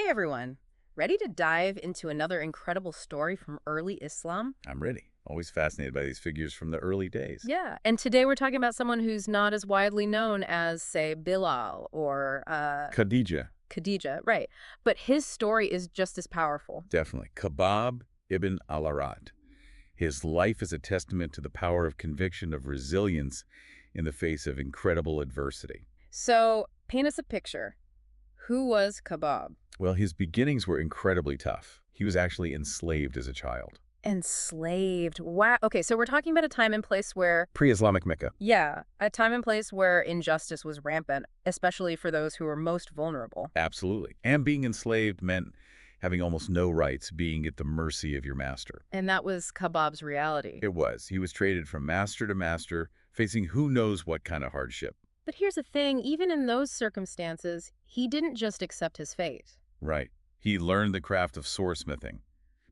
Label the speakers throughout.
Speaker 1: Hey everyone! Ready to dive into another incredible story from early Islam?
Speaker 2: I'm ready. Always fascinated by these figures from the early days.
Speaker 1: Yeah, and today we're talking about someone who's not as widely known as, say, Bilal or
Speaker 2: Khadija,
Speaker 1: Khadija, right? But his story is just as powerful.
Speaker 2: definitely. Khabbab ibn al-Aratt. His life is a testament to the power of conviction, of resilience in the face of incredible adversity.
Speaker 1: So, paint us a picture. Who was Khabbab?
Speaker 2: Well, his beginnings were incredibly tough. He was actually enslaved as a child.
Speaker 1: Enslaved. Wow. Okay, so we're talking about a time and place where,
Speaker 2: Pre-Islamic Mecca.
Speaker 1: yeah, a time and place where injustice was rampant, especially for those who were most vulnerable.
Speaker 2: Absolutely. And being enslaved meant having almost no rights, being at the mercy of your master.
Speaker 1: And that was Khabbab's reality.
Speaker 2: It was. He was traded from master to master, facing who knows what kind of hardship.
Speaker 1: But here's the thing, even in those circumstances, he didn't just accept his fate.
Speaker 2: Right. He learned the craft of swordsmithing,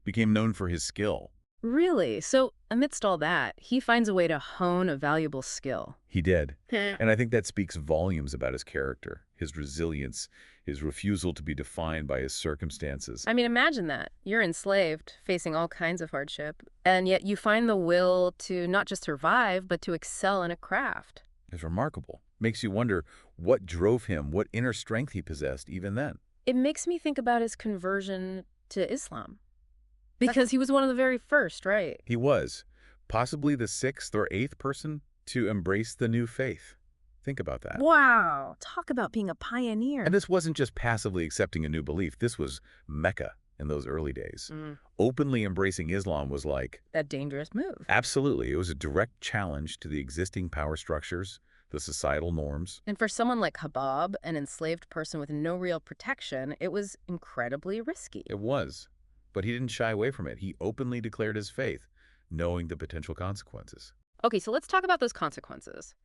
Speaker 2: became known for his skill.
Speaker 1: Really? So, amidst all that, he finds a way to hone a valuable skill.
Speaker 2: He did.
Speaker 1: I
Speaker 2: And I think that speaks volumes about his character, his resilience, his refusal to be defined by his circumstances.
Speaker 1: mean, imagine that. You're enslaved, facing all kinds of hardship, and yet you find the will to not just survive, but to excel in a craft.
Speaker 2: It's remarkable. Makes you wonder what drove him, what inner strength he possessed even then.
Speaker 1: It makes me think about his conversion to Islam. Because he was one of the very first, right?
Speaker 2: He was possibly the sixth or eighth person to embrace the new faith. Think about that.
Speaker 1: Wow. Talk about being a pioneer.
Speaker 2: And this wasn't just passively accepting a new belief. This was Mecca in those early days.
Speaker 1: Mm,
Speaker 2: Openly embracing Islam was like,
Speaker 1: that dangerous move.
Speaker 2: absolutely, it was a direct challenge to the existing power structures, the societal norms.
Speaker 1: And for someone like Khabbab, an enslaved person with no real protection, it was incredibly risky.
Speaker 2: It was. But he didn't shy away from it. He openly declared his faith, knowing the potential consequences.
Speaker 1: Okay, so let's talk about those consequences.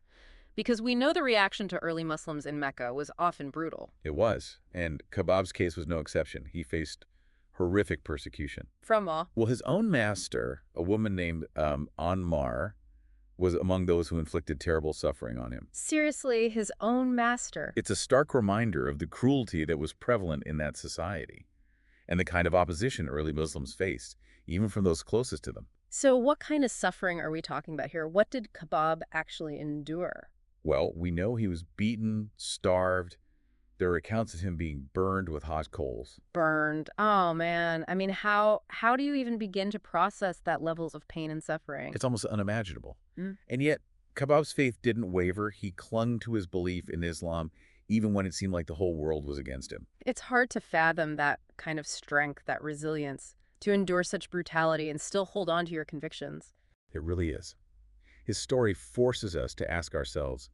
Speaker 1: Because we know the reaction to early Muslims in Mecca was often brutal.
Speaker 2: It was. And Khabbab's case was no exception. He faced horrific persecution.
Speaker 1: From all.
Speaker 2: Well, his own master, a woman named Anmar, was among those who inflicted terrible suffering on him.
Speaker 1: Seriously, his own master.
Speaker 2: It's a stark reminder of the cruelty that was prevalent in that society and the kind of opposition early Muslims faced, even from those closest to them.
Speaker 1: So what kind of suffering are we talking about here? What did Khabbab actually endure?
Speaker 2: Well, we know he was beaten, starved. There are accounts of him being burned with hot coals.
Speaker 1: Burned. Oh man. I mean, how do you even begin to process that levels of pain and suffering?
Speaker 2: It's almost unimaginable.
Speaker 1: Mm.
Speaker 2: And yet, Khabbab's faith didn't waver. He clung to his belief in Islam, even when it seemed like the whole world was against him.
Speaker 1: It's hard to fathom that kind of strength, that resilience, to endure such brutality and still hold on to your convictions.
Speaker 2: It really is. His story forces us to ask ourselves,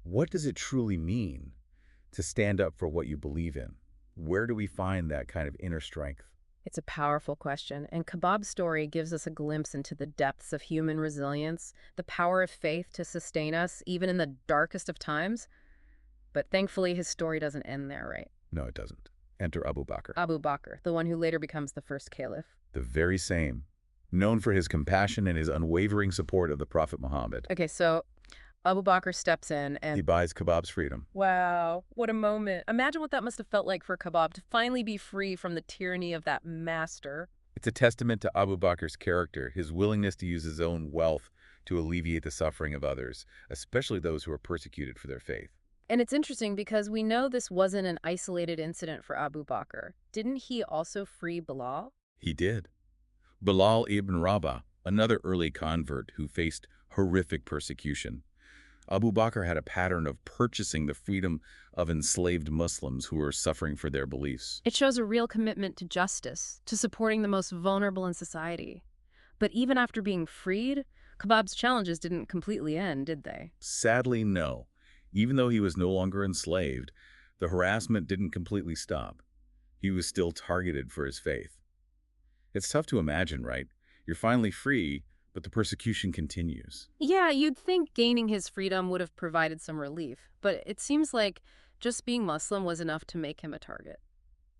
Speaker 2: what does it truly mean to stand up for what you believe in? Where do we find that kind of inner strength?
Speaker 1: It's a powerful question, and Khabbab's story gives us a glimpse into the depths of human resilience, the power of faith to sustain us, even in the darkest of times. But thankfully, his story doesn't end there, right?
Speaker 2: No, it doesn't. Enter Abu Bakr,
Speaker 1: Abu Bakr, the one who later becomes the first caliph.
Speaker 2: the very same, known for his compassion and his unwavering support of the Prophet Muhammad.
Speaker 1: Okay, so Abu Bakr steps in
Speaker 2: He
Speaker 1: and
Speaker 2: buys Khabbab's freedom.
Speaker 1: wow, what a moment. Imagine what that must have felt like for Khabbab to finally be free from the tyranny of that master.
Speaker 2: It's a testament to Abu Bakr's character, his willingness to use his own wealth to alleviate the suffering of others, especially those who are persecuted for their faith.
Speaker 1: And it's interesting because we know this wasn't an isolated incident for Abu Bakr. Didn't he also free Bilal?
Speaker 2: He did. Bilal ibn Rabah, another early convert who faced horrific persecution. Abu Bakr had a pattern of purchasing the freedom of enslaved Muslims who were suffering for their beliefs.
Speaker 1: It shows a real commitment to justice, to supporting the most vulnerable in society. But even after being freed, Khabbab's challenges didn't completely end, did they?
Speaker 2: Sadly, no. Even though he was no longer enslaved, the harassment didn't completely stop. He was still targeted for his faith. It's tough to imagine, right? You're finally free, but the persecution continues.
Speaker 1: Yeah, you'd think gaining his freedom would have provided some relief, but it seems like just being Muslim was enough to make him a target.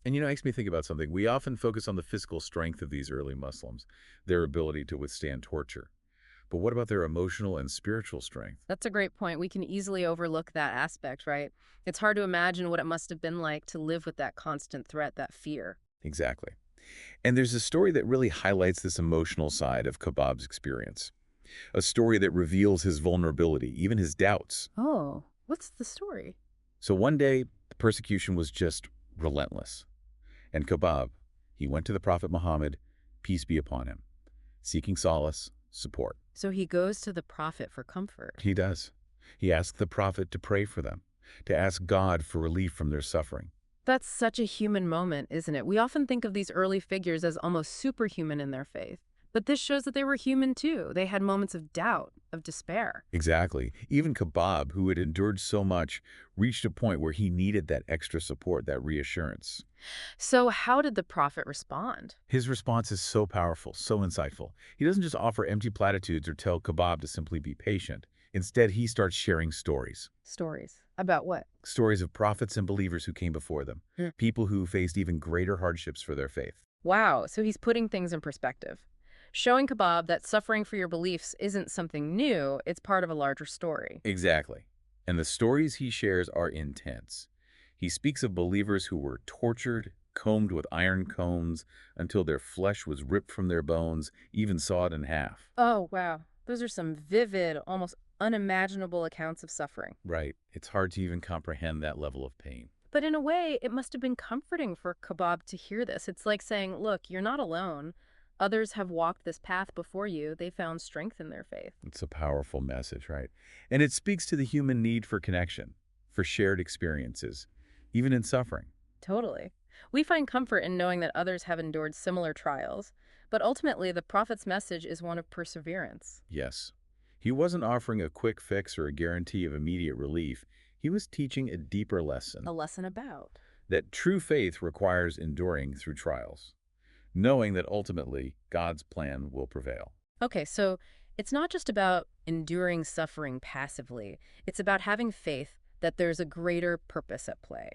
Speaker 2: And it makes me think about something. We often focus on the physical strength of these early Muslims, their ability to withstand torture. But what about their emotional and spiritual strength?
Speaker 1: That's a great point. We can easily overlook that aspect, right? It's hard to imagine what it must have been like to live with that constant threat, that fear.
Speaker 2: Exactly. And there's a story that really highlights this emotional side of Khabbab's experience. A story that reveals his vulnerability, even his doubts.
Speaker 1: Oh, what's the story?
Speaker 2: So one day, the persecution was just relentless. And Khabbab, he went to the Prophet Muhammad, peace be upon him, seeking solace, support.
Speaker 1: So he goes to the prophet for comfort.
Speaker 2: He does. He asked the Prophet to pray for them, to ask God for relief from their suffering.
Speaker 1: That's such a human moment, isn't it? We often think of these early figures as almost superhuman in their faith. But this shows that they were human too. They had moments of doubt, of despair.
Speaker 2: Exactly. Even Khabbab, who had endured so much, reached a point where he needed that extra support, that reassurance.
Speaker 1: So how did the prophet respond?
Speaker 2: His response is so powerful, so insightful. He doesn't just offer empty platitudes or tell Khabbab to simply be patient. Instead, he starts sharing stories.
Speaker 1: Stories. About what?
Speaker 2: Stories of prophets and believers who came before them. People who faced even greater hardships for their faith.
Speaker 1: Wow, so he's putting things in perspective. Showing Khabbab that suffering for your beliefs isn't something new, it's part of a larger story.
Speaker 2: Exactly. And the stories he shares are intense. He speaks of believers who were tortured, combed with iron combs until their flesh was ripped from their bones, even sawed in half.
Speaker 1: Oh, wow. Those are some vivid, almost unimaginable accounts of suffering.
Speaker 2: Right. It's hard to even comprehend that level of pain.
Speaker 1: But in a way, it must have been comforting for Khabbab to hear this. It's like saying, look, you're not alone. Others have walked this path before you. They found strength in their faith.
Speaker 2: It's a powerful message, right? And it speaks to the human need for connection, for shared experiences, even in suffering.
Speaker 1: Totally. We find comfort in knowing that others have endured similar trials, but ultimately the prophet's message is one of perseverance.
Speaker 2: Yes. He wasn't offering a quick fix or a guarantee of immediate relief. He was teaching a deeper lesson
Speaker 1: A lesson about.
Speaker 2: that true faith requires enduring through trials, knowing that ultimately God's plan will prevail.
Speaker 1: Okay, so it's not just about enduring suffering passively. It's about having faith that there's a greater purpose at play.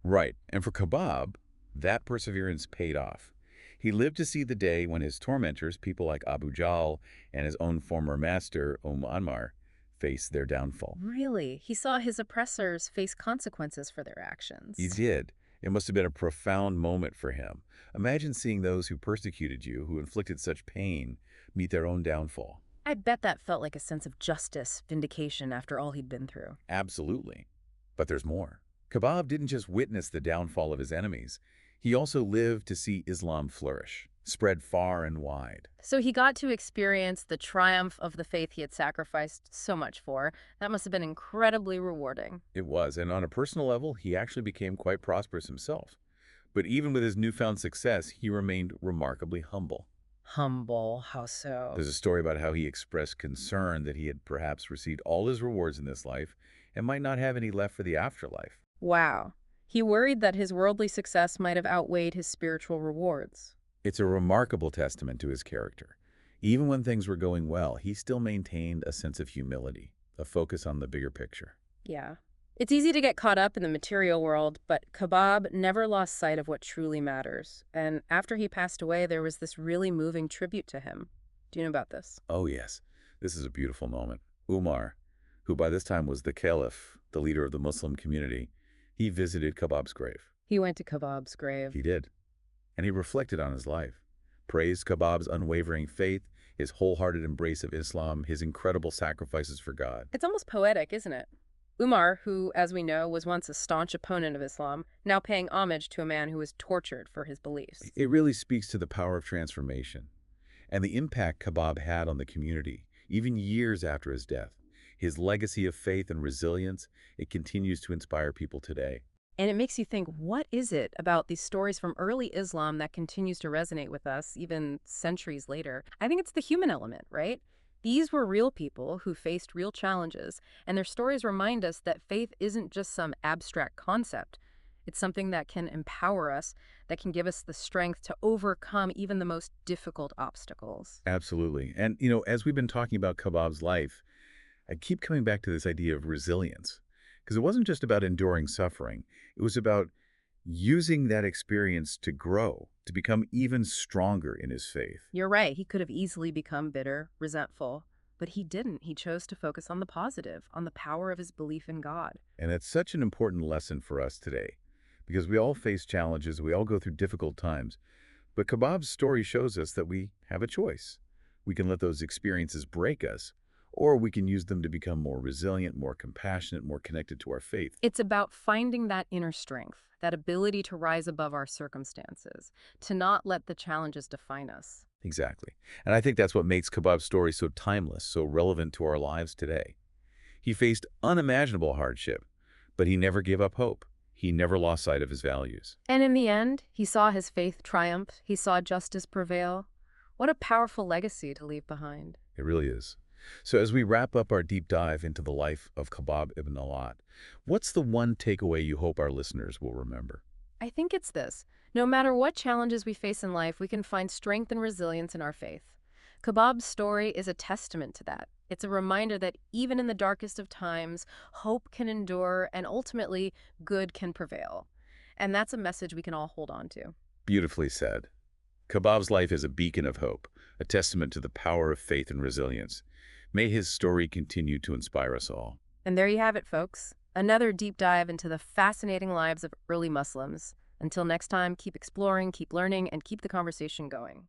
Speaker 2: Right. And for Khabbab, that perseverance paid off. He lived to see the day when his tormentors, people like Abu Jahl and his own former master, Ammar, faced their downfall.
Speaker 1: Really? He saw his oppressors face consequences for their
Speaker 2: He
Speaker 1: actions.
Speaker 2: did. It must have been a profound moment for him. Imagine seeing those who persecuted you, who inflicted such pain, meet their own downfall.
Speaker 1: I bet that felt like a sense of justice, vindication after all he'd been through.
Speaker 2: Absolutely. But there's more. Khabbab didn't just witness the downfall of his enemies. He also lived to see Islam flourish, spread far and wide.
Speaker 1: So he got to experience the triumph of the faith he had sacrificed so much for. That must have been incredibly rewarding.
Speaker 2: It was, and on a personal level, he actually became quite prosperous himself. But even with his newfound success, he remained remarkably humble.
Speaker 1: Humble, how so?
Speaker 2: There's a story about how he expressed concern that he had perhaps received all his rewards in this life and might not have any left for the afterlife.
Speaker 1: Wow. He worried that his worldly success might have outweighed his spiritual rewards.
Speaker 2: It's a remarkable testament to his character. Even when things were going well, he still maintained a sense of humility, a focus on the bigger picture.
Speaker 1: Yeah. It's easy to get caught up in the material world, but Khabbab never lost sight of what truly matters. And after he passed away, there was this really moving tribute to him. Do you know about this?
Speaker 2: Oh yes, this is a beautiful moment. Umar, who by this time was the caliph, the leader of the Muslim community, he visited Khabbab's grave.
Speaker 1: He went to Khabbab's grave.
Speaker 2: He did. And he reflected on his life, praised Khabbab's unwavering faith, his wholehearted embrace of Islam, his incredible sacrifices for God.
Speaker 1: It's almost poetic, isn't it? Umar, who, as we know, was once a staunch opponent of Islam, now paying homage to a man who was tortured for his beliefs.
Speaker 2: It really speaks to the power of transformation and the impact Khabbab had on the community, even years after his death. His legacy of faith and resilience, it continues to inspire people today.
Speaker 1: And it makes you think, what is it about these stories from early Islam that continues to resonate with us even centuries later? I think it's the human element, right? These were real people who faced real challenges, and their stories remind us that faith isn't just some abstract concept. It's something that can empower us, that can give us the strength to overcome even the most difficult obstacles.
Speaker 2: Absolutely. And, as we've been talking about Khabbab's life, I keep coming back to this idea of resilience, because it wasn't just about enduring suffering. It was about using that experience to grow, to become even stronger in his faith.
Speaker 1: You're right, he could have easily become bitter, resentful. But he didn't. He chose to focus on the positive, on the power of his belief in God.
Speaker 2: And it's such an important lesson for us today because we all face challenges, we all go through difficult times. But Khabbab's story shows us that we have a choice. We can let those experiences break us, or we can use them to become more resilient, more compassionate, more connected to our faith.
Speaker 1: It's about finding that inner strength, that ability to rise above our circumstances, to not let the challenges define us.
Speaker 2: Exactly. And I think that's what makes Khabbab's story so timeless, so relevant to our lives today. He faced unimaginable hardship, but he never gave up hope. He never lost sight of his values.
Speaker 1: And in the end, he saw his faith triumph. He saw justice prevail. What a powerful legacy to leave behind.
Speaker 2: It really is. So as we wrap up our deep dive into the life of Khabbab ibn Alat, what's the one takeaway you hope our listeners will remember?
Speaker 1: I think it's this. No matter what challenges we face in life, we can find strength and resilience in our faith. Khabbab's story is a testament to that. It's a reminder that even in the darkest of times, hope can endure and ultimately good can prevail. And that's a message we can all hold on to.
Speaker 2: Beautifully said. Khabbab's life is a beacon of hope, a testament to the power of faith and resilience. May his story continue to inspire us all.
Speaker 1: And there you have it, folks. Another deep dive into the fascinating lives of early Muslims. Until next time, keep exploring, keep learning, and keep the conversation going.